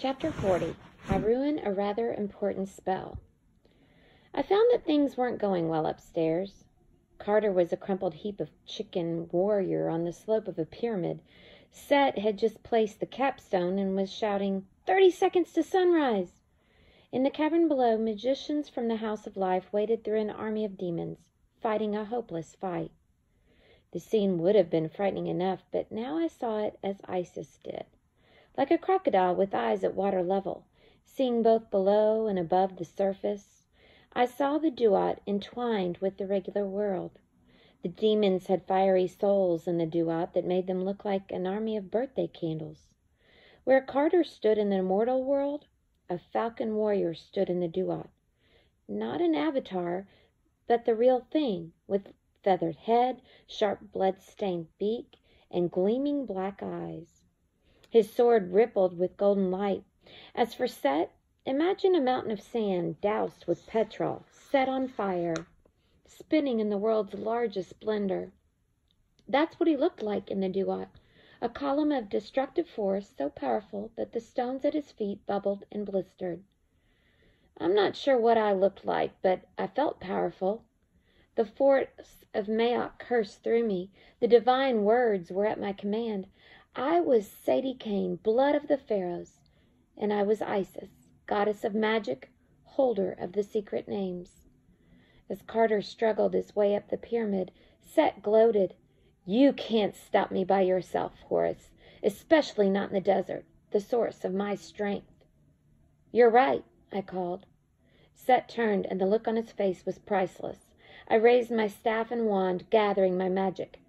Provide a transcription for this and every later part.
Chapter 40. I Ruin a Rather Important Spell. I found that things weren't going well upstairs. Carter was a crumpled heap of chicken warrior on the slope of a pyramid. Set had just placed the capstone and was shouting, 30 seconds to sunrise! In the cavern below, magicians from the House of Life waded through an army of demons, fighting a hopeless fight. The scene would have been frightening enough, but now I saw it as Isis did. Like a crocodile with eyes at water level, seeing both below and above the surface, I saw the duat entwined with the regular world. The demons had fiery souls in the duat that made them look like an army of birthday candles. Where Carter stood in the immortal world, a falcon warrior stood in the duat. Not an avatar, but the real thing, with feathered head, sharp blood-stained beak, and gleaming black eyes. His sword rippled with golden light. As for Set, imagine a mountain of sand doused with petrol, set on fire, spinning in the world's largest splendor. That's what he looked like in the duat, a column of destructive force so powerful that the stones at his feet bubbled and blistered. I'm not sure what I looked like, but I felt powerful. The force of Maat coursed through me. The divine words were at my command. I was Sadie Kane, blood of the pharaohs, and I was Isis, goddess of magic, holder of the secret names. As Carter struggled his way up the pyramid, Set gloated, You can't stop me by yourself, Horus, especially not in the desert, the source of my strength. You're right, I called. Set turned, and the look on his face was priceless. I raised my staff and wand, gathering my magic.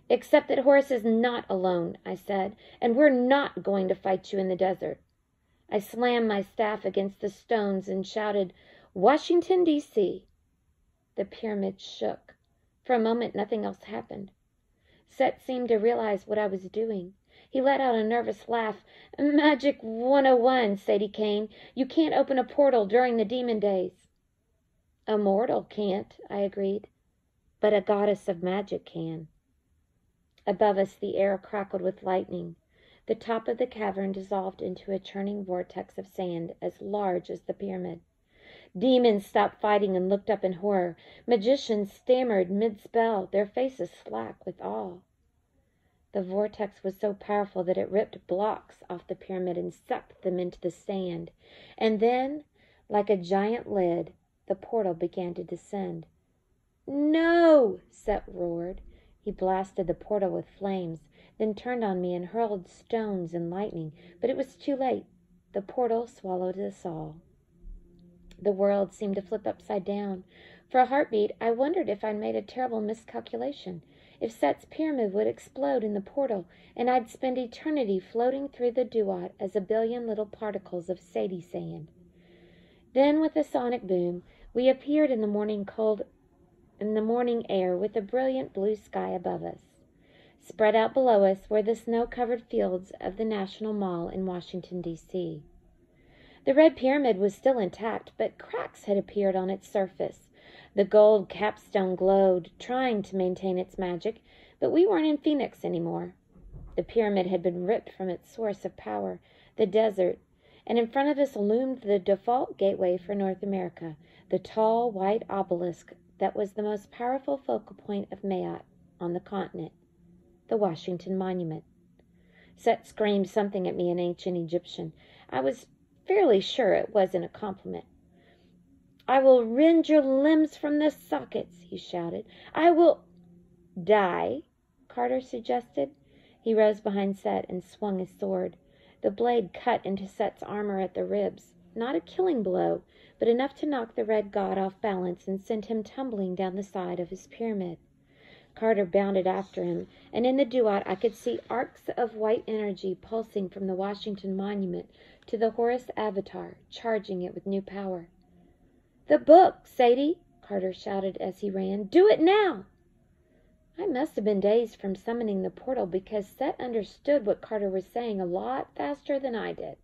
Except that Horus is not alone, I said, and we're not going to fight you in the desert. I slammed my staff against the stones and shouted, Washington, D.C. The pyramid shook. For a moment, nothing else happened. Set seemed to realize what I was doing. He let out a nervous laugh. Magic 101, Sadie Kane. You can't open a portal during the demon days. A mortal can't, I agreed, but a goddess of magic can. Above us, the air crackled with lightning. The top of the cavern dissolved into a churning vortex of sand as large as the pyramid. Demons stopped fighting and looked up in horror. Magicians stammered mid-spell, their faces slack with awe. The vortex was so powerful that it ripped blocks off the pyramid and sucked them into the sand. And then, like a giant lid, the portal began to descend. No! Set roared. He blasted the portal with flames, then turned on me and hurled stones and lightning, but it was too late. The portal swallowed us all. The world seemed to flip upside down. For a heartbeat, I wondered if I'd made a terrible miscalculation, if Set's pyramid would explode in the portal, and I'd spend eternity floating through the duat as a billion little particles of Sadie sand. Then, with a sonic boom, we appeared in the morning air with a brilliant blue sky above us. Spread out below us were the snow-covered fields of the National Mall in Washington, D.C. The red pyramid was still intact, but cracks had appeared on its surface. The gold capstone glowed, trying to maintain its magic, but we weren't in Phoenix anymore. The pyramid had been ripped from its source of power, the desert, and in front of us loomed the default gateway for North America, the tall white obelisk that was the most powerful focal point of Maat on the continent, the Washington Monument. Set screamed something at me in ancient Egyptian. I was fairly sure it wasn't a compliment. I will rend your limbs from their sockets, he shouted. I will die, Carter suggested. He rose behind Set and swung his sword. The blade cut into Set's armor at the ribs. Not a killing blow, but enough to knock the red god off balance and send him tumbling down the side of his pyramid. Carter bounded after him, and in the duat I could see arcs of white energy pulsing from the Washington Monument to the Horus Avatar, charging it with new power. The book, Sadie, Carter shouted as he ran. Do it now! I must have been dazed from summoning the portal because Set understood what Carter was saying a lot faster than I did.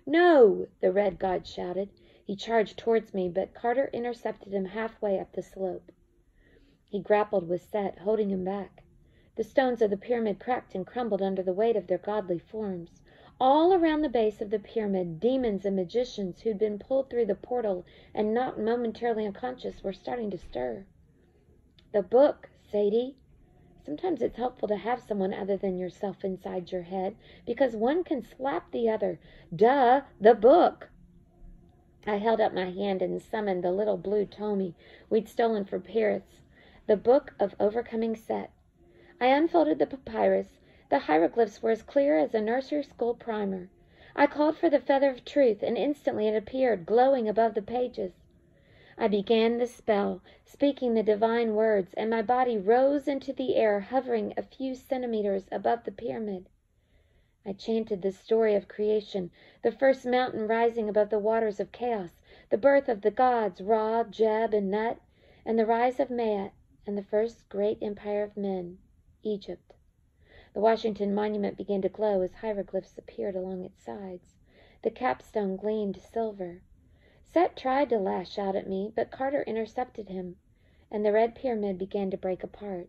No, the red god shouted. He charged towards me, but Carter intercepted him halfway up the slope. He grappled with Set, holding him back. The stones of the pyramid cracked and crumbled under the weight of their godly forms. All around the base of the pyramid, demons and magicians who'd been pulled through the portal and knocked momentarily unconscious were starting to stir. The book, Sadie. Sometimes it's helpful to have someone other than yourself inside your head, because one can slap the other. Duh, the book. I held up my hand and summoned the little blue tome we'd stolen from Paris, the Book of Overcoming Set. I unfolded the papyrus. The hieroglyphs were as clear as a nursery school primer. I called for the feather of truth, and instantly it appeared, glowing above the pages. I began the spell, speaking the divine words, and my body rose into the air, hovering a few centimeters above the pyramid. I chanted the story of creation, the first mountain rising above the waters of chaos, the birth of the gods Ra, Jeb, and Nut, and the rise of Maat, and the first great empire of men, Egypt. The Washington Monument began to glow as hieroglyphs appeared along its sides. The capstone gleamed silver. Set tried to lash out at me, but Carter intercepted him, and the red pyramid began to break apart.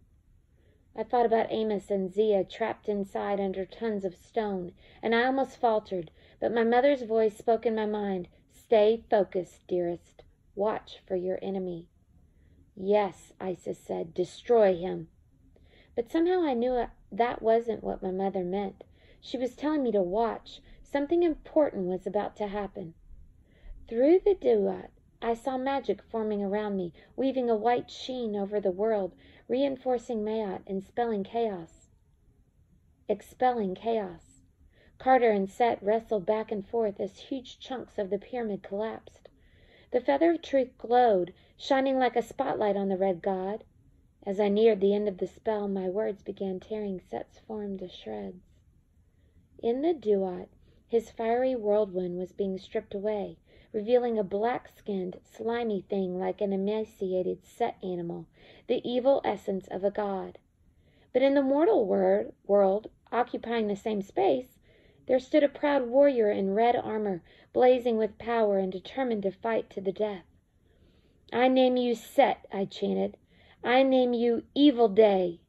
I thought about Amos and Zia trapped inside under tons of stone, and I almost faltered, but my mother's voice spoke in my mind. Stay focused, dearest. Watch for your enemy. Yes, Isis said, destroy him. But somehow I knew that wasn't what my mother meant. She was telling me to watch. Something important was about to happen. Through the duat, I saw magic forming around me, weaving a white sheen over the world, reinforcing Maat and expelling chaos. Carter and Set wrestled back and forth as huge chunks of the pyramid collapsed. The feather of truth glowed, shining like a spotlight on the red god. As I neared the end of the spell, my words began tearing Set's form to shreds. In the duat, his fiery whirlwind was being stripped away, revealing a black-skinned, slimy thing like an emaciated Set animal, the evil essence of a god. But in the mortal world, occupying the same space, there stood a proud warrior in red armor, blazing with power and determined to fight to the death. I name you Set, I chanted. I name you Evil Day.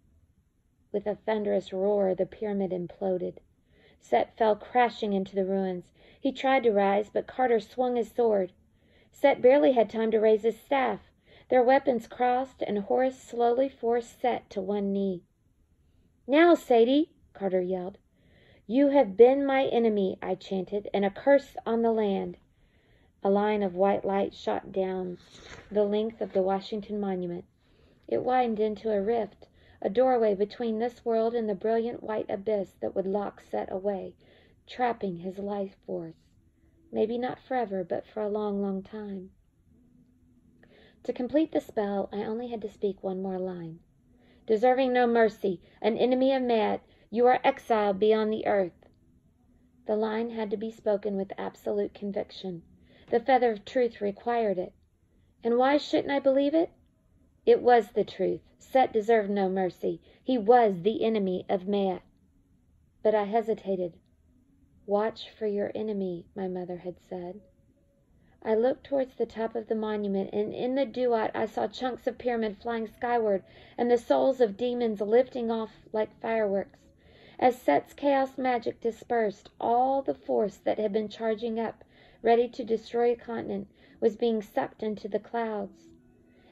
With a thunderous roar, the pyramid imploded. Set fell crashing into the ruins. He tried to rise, but Carter swung his sword. Set barely had time to raise his staff. Their weapons crossed, and Horus slowly forced Set to one knee. Now, Sadie, Carter yelled. You have been my enemy, I chanted, and a curse on the land. A line of white light shot down the length of the Washington Monument. It widened into a rift, a doorway between this world and the brilliant white abyss that would lock Set away, trapping his life force. Maybe not forever, but for a long, long time. To complete the spell, I only had to speak one more line. Deserving no mercy, an enemy of Maat, you are exiled beyond the earth. The line had to be spoken with absolute conviction. The feather of truth required it. And why shouldn't I believe it? It was the truth. Set deserved no mercy. He was the enemy of Maat. But I hesitated. Watch for your enemy, my mother had said. I looked towards the top of the monument, and in the duat I saw chunks of pyramid flying skyward, and the souls of demons lifting off like fireworks. As Set's chaos magic dispersed, all the force that had been charging up, ready to destroy a continent, was being sucked into the clouds.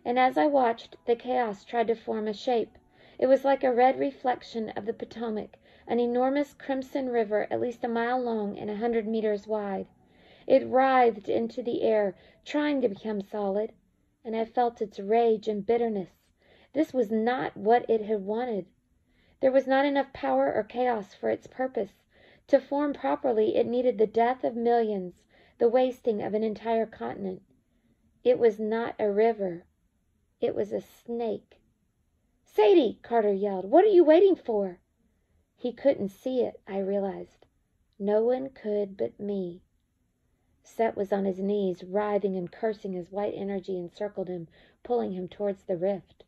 And as I watched, the chaos tried to form a shape. It was like a red reflection of the Potomac, an enormous crimson river at least a mile long and 100 meters wide. It writhed into the air, trying to become solid, and I felt its rage and bitterness. This was not what it had wanted. There was not enough power or chaos for its purpose. To form properly, it needed the death of millions, the wasting of an entire continent. It was not a river. It was a snake. Sadie, Carter yelled, what are you waiting for? He couldn't see it, I realized. No one could but me. Set was on his knees, writhing and cursing as white energy encircled him, pulling him towards the rift.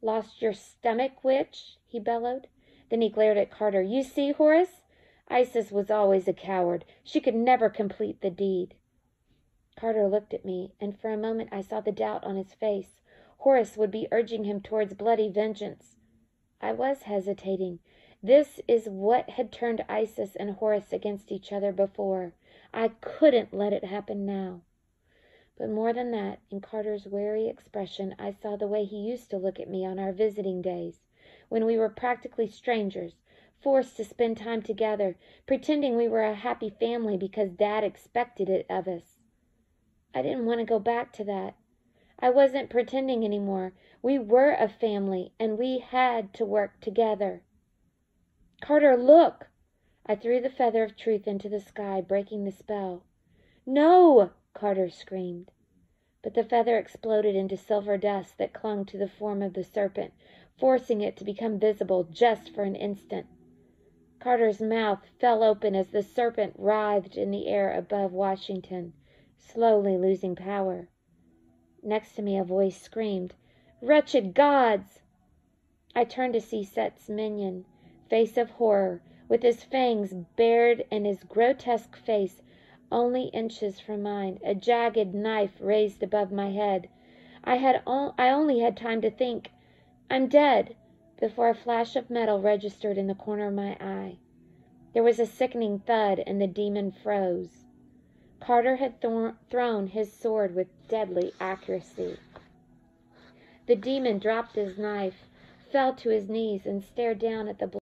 Lost your stomach, witch? He bellowed. Then he glared at Carter. You see, Horus? Isis was always a coward. She could never complete the deed. Carter looked at me, and for a moment I saw the doubt on his face. Horus would be urging him towards bloody vengeance. I was hesitating. This is what had turned Isis and Horus against each other before. I couldn't let it happen now. But more than that, in Carter's wary expression, I saw the way he used to look at me on our visiting days, when we were practically strangers, forced to spend time together, pretending we were a happy family because Dad expected it of us. I didn't want to go back to that. I wasn't pretending anymore. We were a family, and we had to work together. Carter, look! I threw the feather of truth into the sky, breaking the spell. No! Carter screamed. But the feather exploded into silver dust that clung to the form of the serpent, forcing it to become visible just for an instant. Carter's mouth fell open as the serpent writhed in the air above Washington, slowly losing power. Next to me a voice screamed, "Wretched gods!" I turned to see Set's minion, face of horror, with his fangs bared and his grotesque face only inches from mine, a jagged knife raised above my head. I only had time to think, "I'm dead," before a flash of metal registered in the corner of my eye. There was a sickening thud, and the demon froze. Carter had thrown his sword with deadly accuracy. The demon dropped his knife, fell to his knees, and stared down at the